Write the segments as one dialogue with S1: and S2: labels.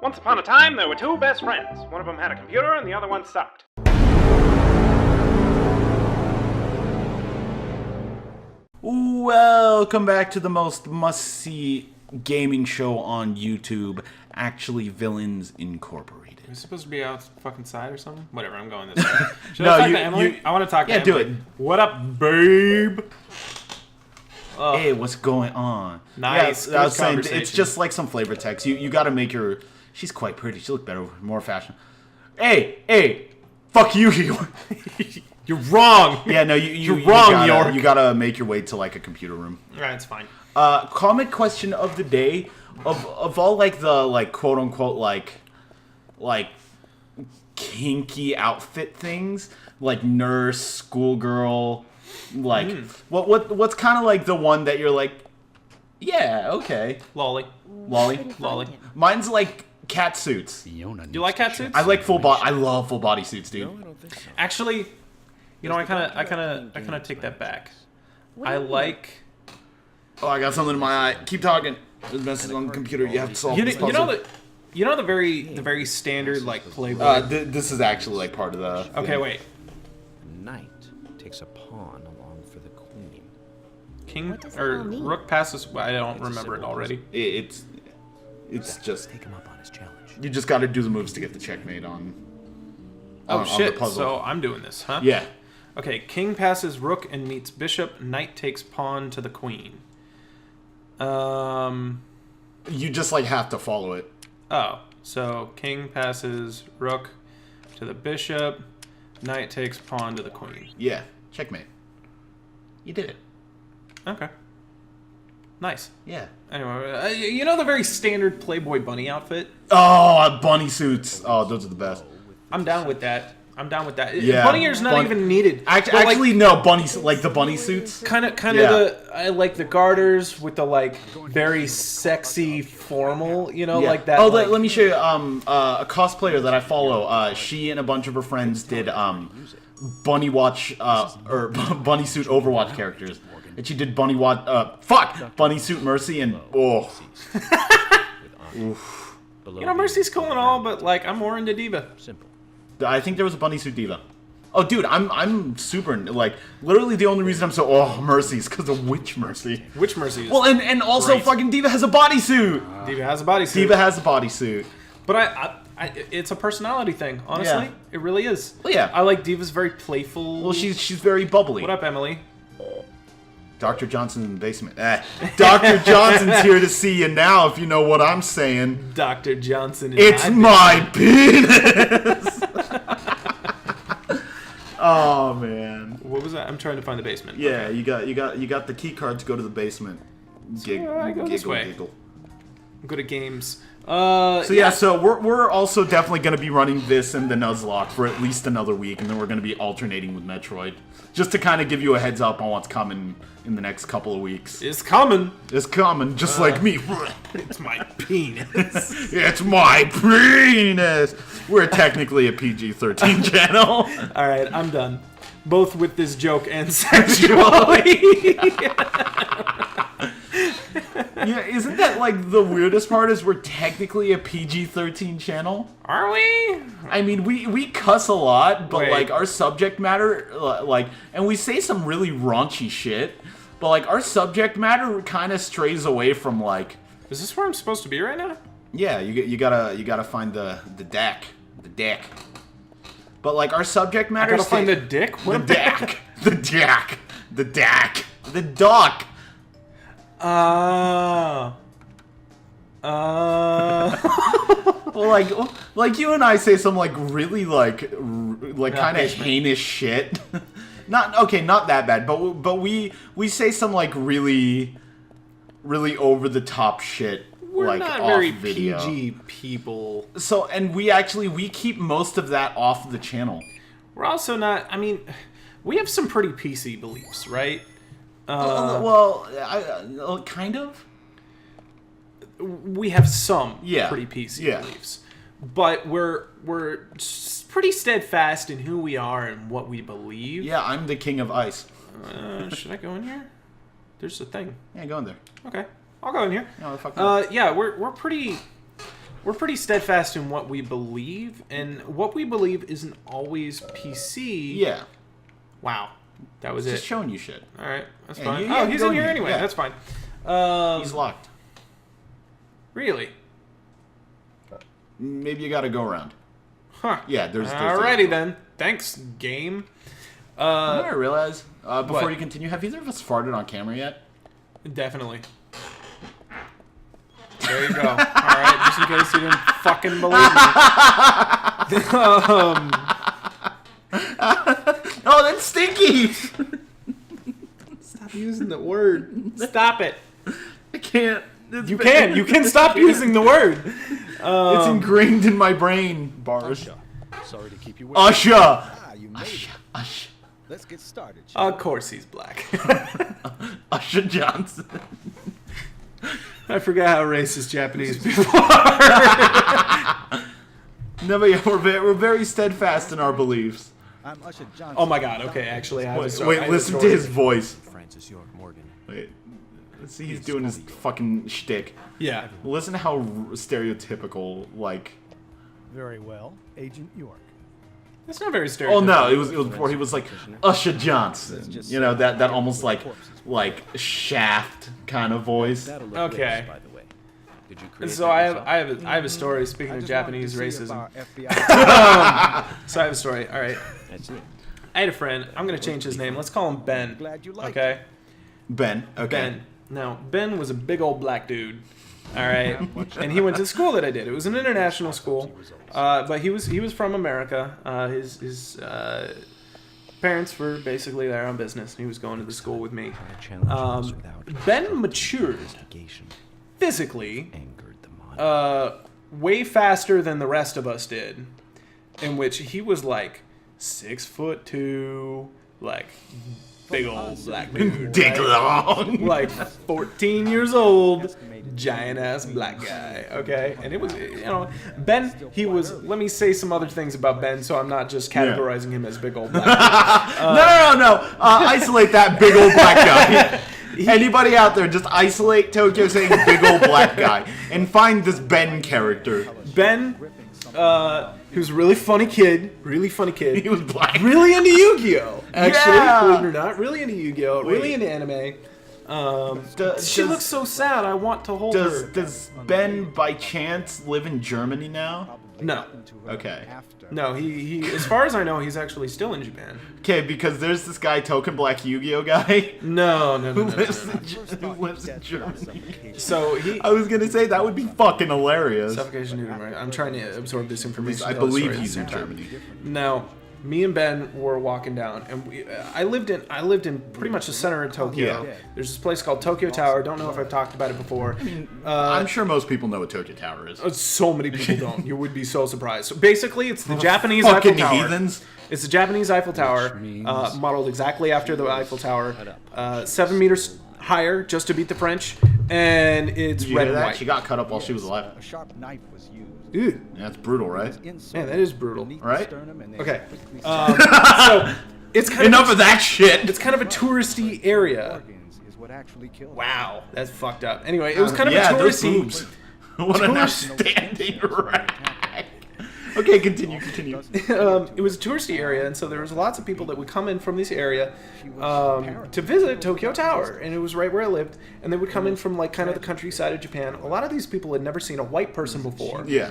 S1: Once upon a time, there were two best friends. One of them had a computer and the other one sucked.
S2: Welcome back to the most must-see gaming show on YouTube, Actually Villains Incorporated.
S3: Are we supposed to be out fucking side or something? Whatever, I'm going this way. Should
S2: No,
S3: I talk to Emily? I want to talk to Emily.
S2: Yeah, do it.
S3: What up, babe?
S2: Hey, what's going on?
S3: Nice.
S2: Yeah, I was saying,
S3: conversation.
S2: it's just like some flavor text. You got to make her... She's quite pretty. She look better, more fashion. Hey, fuck you.
S3: You're wrong.
S2: Yeah, no,
S3: You're wrong, York.
S2: You gotta make your way to like a computer room.
S3: Alright, it's fine.
S2: Comment question of the day of all like the quote unquote like kinky outfit things like nurse, schoolgirl, like what's kind of like the one that you're like, yeah, okay,
S3: Lolly.
S2: Mine's like cat suits.
S3: Do you like cat suits?
S2: I like full body. I love full body suits, dude.
S4: I don't think so.
S3: Actually, you know, I kind of take that back. I like.
S2: Oh, I got something in my eye. Keep talking. There's messages on the computer. You have to solve this puzzle.
S3: You know the very standard like Playboy.
S2: This is actually like part of the.
S3: Okay,
S2: thing.
S3: wait.
S4: Knight takes a pawn along for the queen.
S3: King
S5: What does it
S3: or
S5: all mean?
S3: Rook passes. I don't remember it already.
S2: It's just
S4: Take him up on his challenge.
S2: you just got to do the moves to get the checkmate on.
S3: Oh
S2: on
S3: shit!
S2: The puzzle.
S3: So I'm doing this, huh?
S2: Yeah.
S3: Okay, king passes rook and meets bishop. Knight takes pawn to the queen.
S2: You just like have to follow it.
S3: Oh, so king passes rook to the bishop. Knight takes pawn to the queen.
S2: Yeah. Checkmate. You did it.
S3: Okay. Nice.
S2: Yeah.
S3: Anyway, you know the very standard Playboy bunny outfit?
S2: Oh, bunny suits. Oh, those are the best.
S3: I'm down with that.
S2: Yeah.
S3: Bunny ear's not even needed.
S2: Actually, no. Bunny like the bunny suits.
S3: Kind of
S2: Yeah.
S3: I like the garters with the like very sexy formal, you know,
S2: Yeah.
S3: like that.
S2: Oh,
S3: like,
S2: let me show you. A cosplayer that I follow. She and a bunch of her friends did bunny watch or bunny suit Overwatch characters, and she did bunny watch. Bunny suit Mercy and oh. Oof.
S3: you know, Mercy's cool and all, but like I'm more into Diva.
S4: Simple.
S2: I think there was a bunny suit diva. Oh, dude, I'm super like literally the only reason I'm so Mercy's because of Witch Mercy.
S3: Which Mercy is?
S2: Well, and also
S3: Great.
S2: fucking Diva has a bodysuit.
S3: Diva has a bodysuit.
S2: Diva has a bodysuit.
S3: But I it's a personality thing, honestly.
S2: Yeah.
S3: It really is.
S2: Well, yeah.
S3: I like Diva's very playful.
S2: Well, she's very bubbly.
S3: What up, Emily?
S2: Dr. Johnson in the basement. Dr. Johnson's here to see you now, if you know what I'm saying.
S3: Dr. Johnson.
S2: It's my penis. Oh man.
S3: What was that? I'm trying to find the basement.
S2: Yeah,
S3: Okay.
S2: you got the key card to go to the basement.
S3: I go this way.
S2: Giggle.
S3: Go to games.
S2: So yeah, so we're also definitely going to be running this and the Nuzlocke for at least another week, and then we're going to be alternating with Metroid, just to kind of give you a heads up on what's coming in the next couple of weeks.
S3: It's coming.
S2: It's coming, just like me.
S3: It's my penis.
S2: It's my penis. We're technically a PG-13 channel.
S3: All right, I'm done. Both with this joke and sexually.
S2: Yeah, isn't that like the weirdest part? Is we're technically a PG-13 channel.
S3: Are we?
S2: I mean, we cuss a lot, but
S3: Wait.
S2: like our subject matter, like, and we say some really raunchy shit, but like our subject matter kind of strays away from like.
S3: Is this where I'm supposed to be right now?
S2: Yeah, you gotta find the deck. But like our subject matter.
S3: I gotta find the dick.
S2: The deck. The dock. Well, like you and I say some like really like kind of heinous shit. Not that bad, but we say some like really over the top shit.
S3: We're
S2: like
S3: not
S2: off
S3: very
S2: video.
S3: PG people.
S2: So, and we keep most of that off the channel.
S3: We're also not. I mean, we have some pretty PC beliefs, right?
S2: Kind of.
S3: We have some
S2: Yeah.
S3: pretty PC
S2: Yeah.
S3: beliefs, but we're pretty steadfast in who we are and what we believe.
S2: Yeah, I'm the king of ice.
S3: Should I go in here? There's a thing.
S2: Yeah, go in there.
S3: Okay, I'll go in here.
S2: No, fuck no.
S3: Yeah, we're pretty we're pretty steadfast in what we believe, and what we believe isn't always PC.
S2: Yeah.
S3: Wow. That was
S2: Just
S3: it.
S2: showing you shit.
S3: All right. That's
S2: Yeah,
S3: fine.
S2: you
S3: Oh,
S2: have to
S3: he's
S2: go
S3: in
S2: in
S3: here
S2: here.
S3: anyway.
S2: Yeah.
S3: That's fine.
S2: He's locked.
S3: Really?
S2: Maybe you gotta go around.
S3: Huh.
S2: Yeah, there's
S3: Alrighty then. Thanks, game.
S2: You know what I realize? Before
S3: What?
S2: you continue, have either of us farted on camera yet?
S3: Definitely. There you go. Alright, just in case you didn't fucking believe me.
S2: Oh, that's stinky!
S3: Stop using the word. Stop it.
S2: I can't.
S3: You can stop using the word.
S2: It's ingrained in my brain. Bars.
S4: Sorry to keep you waiting.
S2: Usher!
S4: Ah, you made it.
S2: Usher.
S4: Let's get started. shall
S3: Of course he's black.
S2: Usher Johnson.
S3: I forgot how racist Japanese people are.
S2: No, but yeah, we're very steadfast in our beliefs.
S4: we? I'm Usher Johnson.
S3: Oh my god, okay, actually I have a
S2: Wait,
S3: story. I have a
S2: listen to
S3: story.
S2: his voice.
S4: Francis York Morgan.
S2: Wait. Let's see, he's doing his fucking shtick.
S3: Yeah.
S2: Listen to how stereotypical, like...
S5: Very well, Agent York.
S3: That's not very stereotypical.
S2: Oh no, it was before he was like Usher Johnson. You know, that almost like Shaft kind of voice.
S4: That'll look
S3: Okay.
S4: rich, by the way. Did you
S3: And
S4: create
S3: so
S4: that
S3: I
S4: yourself?
S3: have a story, speaking
S4: I
S3: of
S4: just wanted
S3: Japanese
S4: to see if
S3: racism.
S4: our FBI
S3: So I have a story, alright.
S4: That's it.
S3: I had a friend, I'm gonna change his name, let's call him Ben.
S4: Glad you liked
S3: Okay?
S2: Ben. Okay.
S3: Ben. Now, Ben was a big old black dude. Alright? And he went to the school that I did. It was an international school. But he was from America. His parents were basically there on business, and he was going to the school with me.
S4: Challenges without
S3: Ben matured
S4: investigation
S3: physically
S4: angered the mind.
S3: way faster than the rest of us did, in which he was like 6'2", like big old black dude,
S2: Dick
S3: right?
S2: long.
S3: Like 14 years old, giant ass black guy. Okay, and it was, you know, Ben. He was. Let me say some other things about Ben, so I'm not just categorizing him as big old black guy.
S2: No. Isolate that big old black guy. Anybody out there, just isolate Tokyo saying big old black guy and find this Ben character.
S3: Ben, he was a really funny kid.
S2: He was black.
S3: Really into Yu-Gi-Oh! Actually,
S2: Yeah.
S3: believe it or not, really into Yu-Gi-Oh! Really into anime. She looks so sad. I want to hold her.
S2: Does Ben by chance live in Germany now?
S3: No,
S2: Okay.
S3: no. He, as far as I know, he's actually still in Japan.
S2: Okay, because there's this guy, Token Black Yu-Gi-Oh guy,
S3: No.
S2: who lives in Germany.
S3: So he.
S2: I was gonna say that would be fucking hilarious.
S3: Suffocation, dude. Right? I'm trying to absorb this information.
S2: I
S3: to tell the
S2: believe
S3: story at
S2: he's
S3: the
S2: in
S3: same time.
S2: Germany.
S3: Now, me and Ben were walking down, and I lived in pretty much the center of Tokyo.
S2: Yeah.
S3: There's this place called Tokyo Tower. Don't know if I've talked about it before.
S2: I'm sure most people know what Tokyo Tower is.
S3: So many people don't. You would be so surprised. So basically, it's the Japanese
S2: Fucking
S3: Eiffel Tower.
S2: heathens.
S3: It's the Japanese Eiffel Tower,
S4: means-
S3: modeled exactly after the Eiffel Tower. 7 meters higher, just to beat the French, and it's
S2: Did you
S3: red
S2: hear
S3: and
S2: that?
S3: white.
S2: She got cut up while she was alive.
S4: A sharp knife was used.
S3: Ew.
S2: That's brutal, right?
S3: Man, that is brutal.
S2: Right?
S3: Okay. So it's kind
S2: Enough
S3: of
S2: of that shit.
S3: it's kind of a touristy area.
S4: Organs is what actually killed.
S3: Wow, that's fucked up. Anyway, it was kind of
S2: yeah,
S3: a
S2: those
S3: touristy.
S2: boobs. What an outstanding rag. Okay, continue.
S3: It was a touristy area, and so there was lots of people that would come in from this area to visit Tokyo Tower, and it was right where I lived. And they would come in from like kind of the countryside of Japan. A lot of these people had never seen a white person before.
S2: Yeah.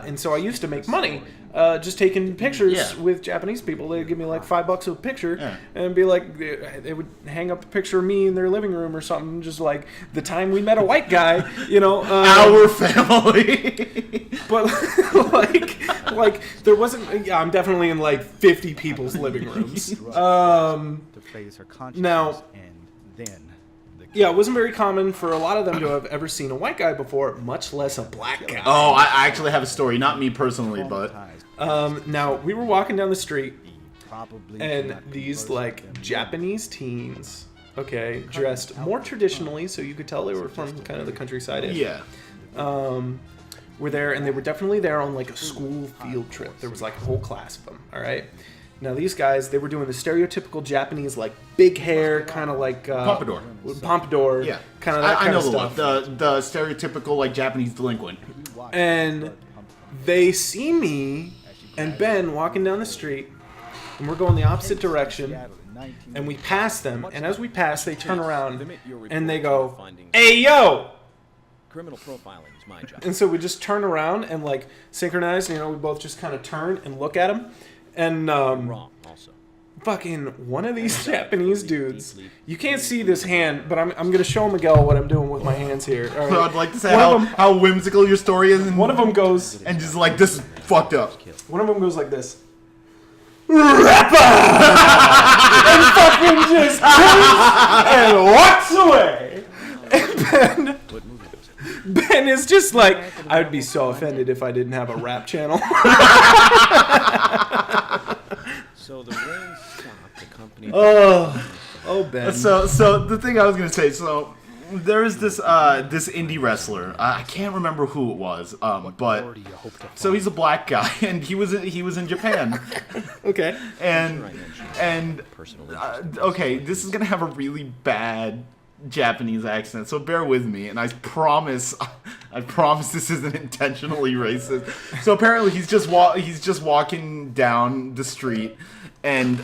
S3: And so I used to make money just taking pictures
S2: Yeah.
S3: with Japanese people. They'd give me like $5 a picture,
S2: Yeah.
S3: and be like, they would hang up a picture of me in their living room or something, just like the time we met a white guy, you know.
S2: Our family.
S3: But like there wasn't. Yeah, I'm definitely in like 50 people's living rooms.
S4: To phase her consciousness
S3: Now-
S4: and then the
S3: Yeah, it wasn't very common for a lot of them to have ever seen a white guy before, much less a black guy.
S2: Oh, I actually have a story. Not me personally, but
S4: traumatized.
S3: Now we were walking down the street,
S4: Probably
S3: and
S4: cannot
S3: these
S4: converse
S3: like
S4: with them.
S3: Japanese teens, okay, dressed more traditionally, so you could tell they were from kind of the countryside.
S2: yeah.
S3: Were there, and they were definitely there on like a school field trip. There was like a whole class of them, all right? Now these guys, they were doing the stereotypical Japanese, like big hair, kind of like
S2: Pompadour.
S3: Pompadour,
S2: Yeah,
S3: kind of that
S2: I
S3: kind
S2: know
S3: of
S2: the
S3: stuff.
S2: one. The stereotypical like Japanese delinquent.
S3: And they see me and Ben walking down the street, and we're going the opposite direction, and we pass them, and as we pass, they turn around, and they go, "Hey, yo!"
S4: Criminal profiling is my job.
S3: And so we just turn around and, like, synchronize, you know, we both just kind of turn and look at them, and,
S4: Wrong, also.
S3: fucking one of these Japanese dudes, you can't see this hand, but I'm going to show Miguel what I'm doing with my hands here. All right.
S2: So I'd like to say how whimsical your story is, and
S3: One of them goes,
S2: and just like this is fucked up.
S3: one of them goes like this. Rapper! And fucking just turns and walks away. And Ben is just like, I would be so offended if I didn't have a rap channel.
S4: So the rain stopped. The company.
S3: Oh, Ben.
S2: So the thing I was gonna say, so there is this this indie wrestler. I can't remember who it was, but so he's a black guy, and he was in Japan,
S3: Okay.
S2: and okay, this is gonna have a really bad Japanese accent, so bear with me, and I promise this isn't intentionally racist. So apparently he's just walking down the street, and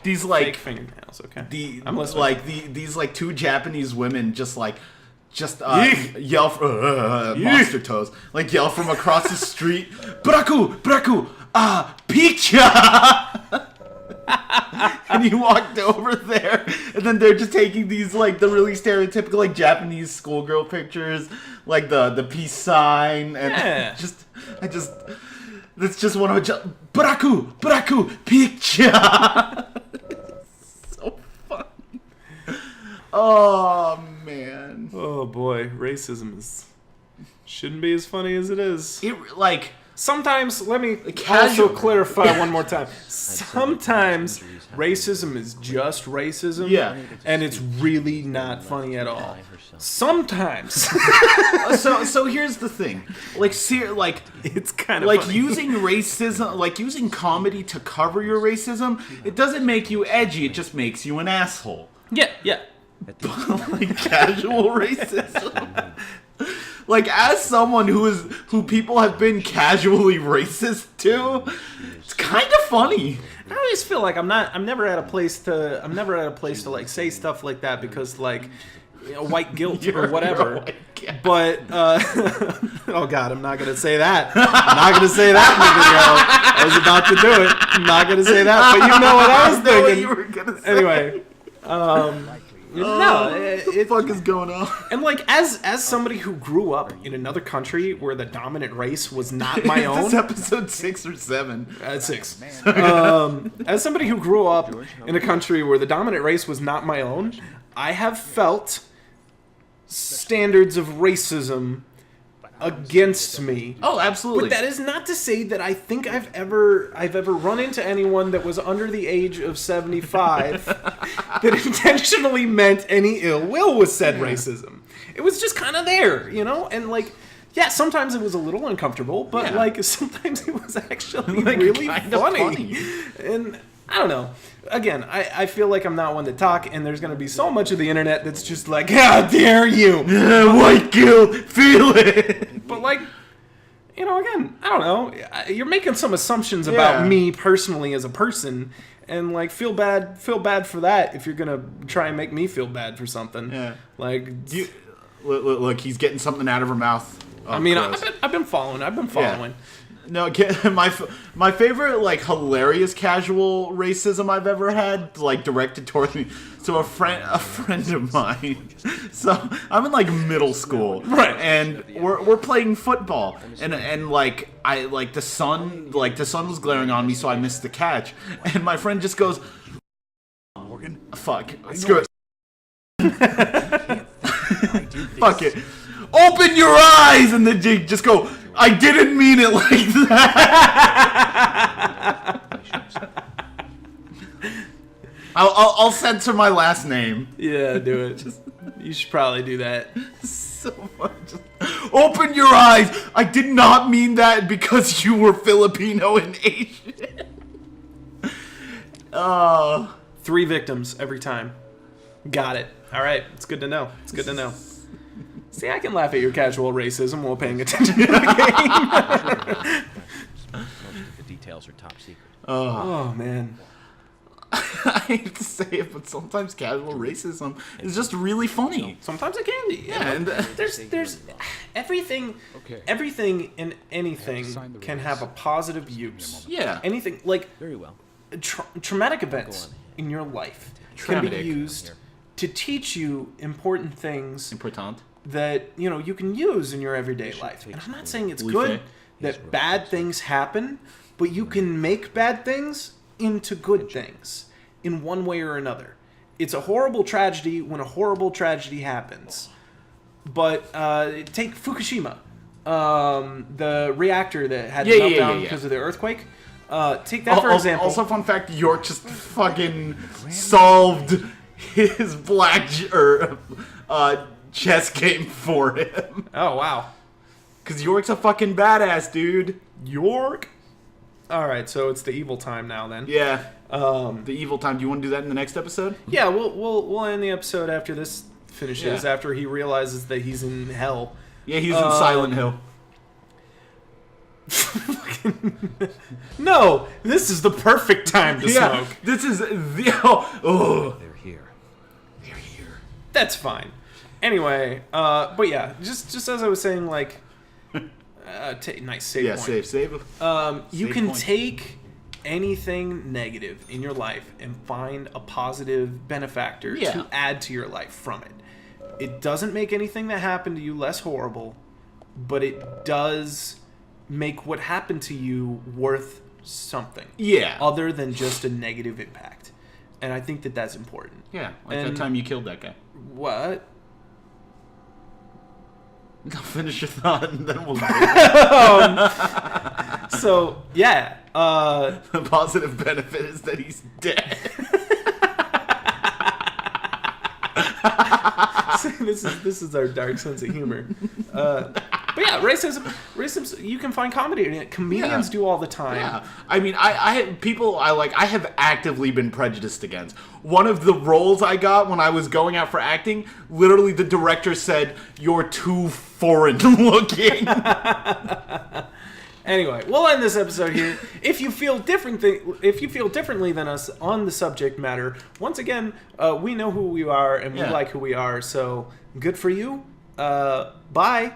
S2: these like
S3: Fake fingernails, okay. I'm
S2: the
S3: listening.
S2: like these like two Japanese women just yell monster toes, like yell from across the street, braku pizza. And he walked over there, and then they're just taking these like the really stereotypical like Japanese schoolgirl pictures, like the peace sign, and
S3: Yeah.
S2: that's just one of a braku picture. So funny. Oh man.
S3: Oh boy, racism shouldn't be as funny as it is.
S2: It like.
S3: Sometimes, let me
S2: casual-
S3: also clarify one more time. Sometimes racism is just racism,
S2: Yeah.
S3: and it's really not funny at all. Sometimes
S2: So here's the thing, like
S3: it's kind of
S2: like
S3: funny.
S2: using racism, like using comedy to cover your racism, it doesn't make you edgy, it just makes you an asshole.
S3: Yeah.
S2: Like casual racism. Like as someone who people have been casually racist to, it's kind of funny.
S3: I always feel like I'm never at a place to like say stuff like that because like white guilt or whatever. But oh god, I'm not gonna say that. I'm not gonna say that, Miguel. I was about to do it. I'm not gonna say that, but you know what I was
S2: know what
S3: thinking.
S2: you were gonna say.
S3: Anyway, no,
S2: What the fuck is going on?
S3: and like as somebody who grew up in another country where the dominant race was not my
S2: Is
S3: own.
S2: this episode 6 or 7?
S3: At 6. As somebody who grew up in a country where the dominant race was not my own, I have felt standards of racism against me.
S2: Oh, absolutely.
S3: But that is not to say that I think I've ever run into anyone that was under the age of 75 that intentionally meant any ill will with said racism. It was just kind of there, you know? And like, yeah, sometimes it was a little uncomfortable, but
S2: Yeah.
S3: like sometimes it was actually
S2: Like,
S3: really
S2: kinda
S3: funny. And I don't know. Again, I feel like I'm not one to talk, and there's going to be so much of the internet that's just like, how dare you!
S2: White guilt, feel it.
S3: But like, you know, again, I don't know. You're making some assumptions about
S2: Yeah.
S3: me personally as a person, and like feel bad for that if you're gonna try and make me feel bad for something.
S2: Yeah.
S3: Like,
S2: Look, he's getting something out of her mouth. Oh,
S3: I mean,
S2: gross.
S3: I've been following.
S2: No, my favorite like hilarious casual racism I've ever had, like directed towards me. So a friend of mine. So I'm in like middle school,
S3: Right.
S2: And we're playing football, and like the sun was glaring on me, so I missed the catch. And my friend just goes, "Fuck, screw it, fuck it, open your eyes," and then they just go, "I didn't mean it like that." I'll censor my last name.
S3: Yeah, do it. You should probably do that.
S2: So much. Open your eyes. I did not mean that because you were Filipino and Asian.
S3: 3 victims every time. Got it. All right. It's good to know. It's good to know. See, I can laugh at your casual racism while paying attention to the game.
S4: Most of the details are top secret.
S3: Oh, man.
S2: I hate to say it, but sometimes casual racism is just really funny.
S3: Sometimes it can be.
S2: Yeah, and
S3: There's everything and anything can have a positive use.
S2: yeah,
S3: Anything, like,
S4: Very well.
S3: traumatic events in your life can be
S2: Traumatic.
S3: used to teach you important things
S2: important.
S3: that you can use in your everyday life. And I'm not saying it's
S2: Believe
S3: good
S2: it.
S3: that bad things happen, but you can make bad things into good things in one way or another. It's a horrible tragedy when a horrible tragedy happens. But take Fukushima, the reactor that had the meltdown because of the earthquake. Take that for example.
S2: Also, fun fact: York just fucking solved his chess game for him.
S3: Oh wow.
S2: Cause York's a fucking badass, dude.
S3: York. All right, so it's the evil time now then.
S2: Yeah. The evil time. Do you want to do that in the next episode?
S3: Yeah, we'll end the episode after this finishes.
S2: Yeah.
S3: After he realizes that he's in hell.
S2: Yeah, he's in Silent Hill.
S3: No, this is the perfect time to smoke.
S2: This is the oh.
S4: They're here.
S2: They're here.
S3: That's fine. Anyway, but yeah, just as I was saying, like, nice save
S2: Yeah,
S3: point.
S2: save.
S3: You
S2: Save
S3: can
S2: point.
S3: take anything negative in your life and find a positive benefactor to add to your life from it. It doesn't make anything that happened to you less horrible, but it does make what happened to you worth something.
S2: Yeah.
S3: Other than just a negative impact. And I think that that's important.
S2: Yeah, like
S3: And-
S2: that time you killed that guy.
S3: What?
S2: I'll finish your thought and then we'll
S3: So, yeah.
S2: The positive benefit is that he's dead.
S3: this is our dark sense of humor. But yeah, racism, you can find comedy in it. Comedians do all the time.
S2: Yeah, I mean, I have actively been prejudiced against. One of the roles I got when I was going out for acting, literally the director said, "You're too foreign looking."
S3: Anyway, we'll end this episode here. If you feel differently than us on the subject matter, once again, we know who we are and we like who we are. So good for you. Bye.